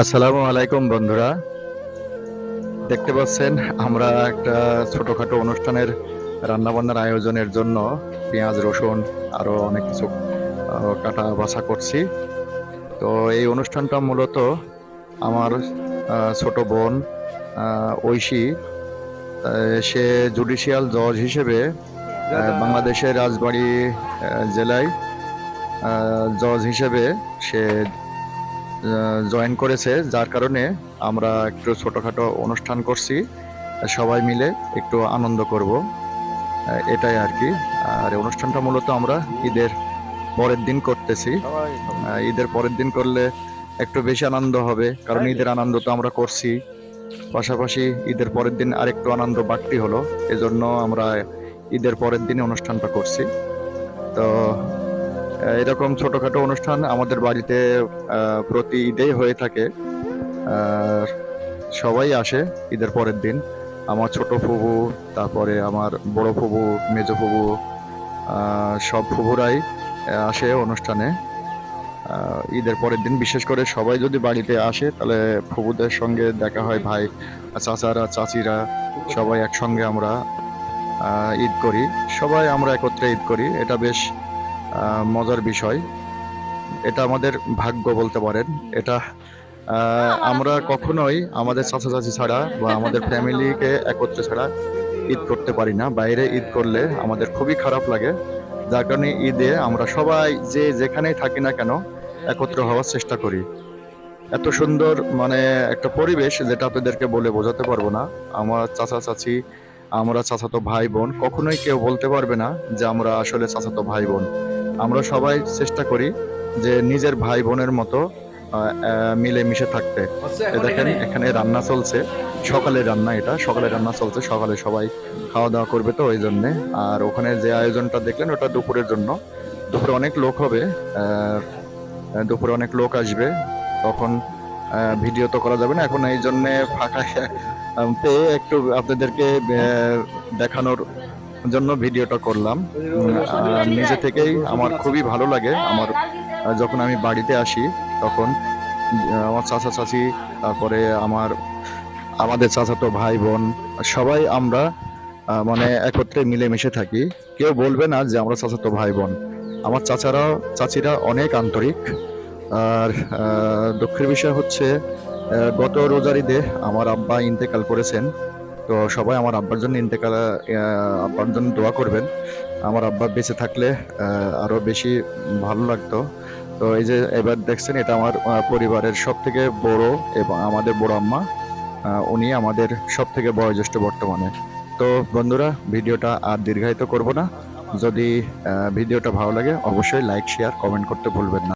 আসসালামু আলাইকুম বন্ধুরা, দেখতে পাচ্ছেন আমরা একটা ছোটখাটো অনুষ্ঠানের রান্নাবান্নার আয়োজনের জন্য পেঁয়াজ রসুন আরো অনেক কিছু কাটা বাছা করছি। তো এই অনুষ্ঠানটা মূলত আমার ছোট বোন ঐশী, সে জুডিশিয়াল জজ হিসেবে বাংলাদেশের রাজবাড়ী জেলায় জজ হিসেবে সে জয়েন করেছে, যার কারণে আমরা একটু ছোটখাটো অনুষ্ঠান করছি, সবাই মিলে একটু আনন্দ করব, এটাই আর কি। আর এই অনুষ্ঠানটা মূলত আমরা ঈদের পরের দিন করতেছি। ঈদের পরের দিন করলে একটু বেশি আনন্দ হবে, কারণ ঈদের আনন্দ তো আমরা করছি, পাশাপাশি ঈদের পরের দিন আরেকটু আনন্দ বাড়তি হলো, এজন্য আমরা ঈদের পরের দিনে অনুষ্ঠানটা করছি। তো এরকম ছোটখাটো অনুষ্ঠান আমাদের বাড়িতে প্রতি ঈদেই হয়ে থাকে। আর সবাই আসে ঈদের পরের দিন, আমার ছোট ফুবু, তারপরে আমার বড় ফুবু, মেজ ফুবু, সব ফুবুরাই আসে অনুষ্ঠানে। ঈদের পরের দিন বিশেষ করে সবাই যদি বাড়িতে আসে, তাহলে ফুবুদের সঙ্গে দেখা হয়, ভাই চাচারা চাচিরা সবাই একসঙ্গে আমরা ঈদ করি, সবাই আমরা একত্রে ঈদ করি। এটা বেশ মজার বিষয়, এটা আমাদের ভাগ্য বলতে পারেন। এটা আমরা কখনোই আমাদের চাচা চাচি ছাড়া বা আমাদের ফ্যামিলিকে একত্রে ছাড়া ঈদ করতে পারি না। বাইরে ঈদ করলে আমাদের খুবই খারাপ লাগে, যার কারণে ঈদে আমরা সবাই যে যেখানেই থাকি না কেন একত্র হওয়ার চেষ্টা করি। এত সুন্দর মানে একটা পরিবেশ, যেটা আপনাদেরকে বলে বোঝাতে পারবো না। আমার চাচা চাচি, আমরা চাচাতো ভাই বোন, কখনোই কেউ বলতে পারবে না যে আমরা আসলে চাচাতো ভাই বোন। আমরা সবাই চেষ্টা করি যে নিজের ভাই বোনের মতো মিলেমিশে থাকতে। দেখেন এখানে রান্না চলছে, সকালের রান্না, এটা সকালের রান্না চলছে, সকালে সবাই খাওয়া দাওয়া করবে, তো ওই জন্যে। আর ওখানে যে আয়োজনটা দেখলেন ওটা দুপুরের জন্য, দুপুরে অনেক লোক হবে, দুপুরে অনেক লোক আসবে, তখন ভিডিও তো করা যাবে না এখন, এই জন্যে ফাঁকা পেয়ে একটু আপনাদেরকে দেখানোর জন্য ভিডিওটা করলাম। নিজে থেকেই আমার খুবই ভালো লাগে, আমার যখন আমি বাড়িতে আসি তখন আমার চাচা চাচি, তারপরে আমাদের চাচাতো ভাই বোন, সবাই আমরা মানে একত্রে মিলেমিশে থাকি। কেউ বলবে না যে আমরা চাচাতো ভাই বোন। আমার চাচারা চাচিরা অনেক আন্তরিক। আর দুঃখের বিষয় হচ্ছে গত রোজার ঈদে আমার আব্বা ইন্তেকাল করেছেন। তো সবাই আমার আব্বার জন্য আব্বার জন্য দোয়া করবেন। আমার আব্বা বেঁচে থাকলে আরো বেশি ভালো লাগতো। তো এই যে এবার দেখছেন, এটা আমার পরিবারের সব থেকে বড় এবং আমাদের বড় আম্মা, উনি আমাদের সব থেকে বয়োজ্যেষ্ঠ বর্তমানে। তো বন্ধুরা, ভিডিওটা আর দীর্ঘায়িত করব না। যদি ভিডিওটা ভালো লাগে অবশ্যই লাইক শেয়ার কমেন্ট করতে ভুলবেন না।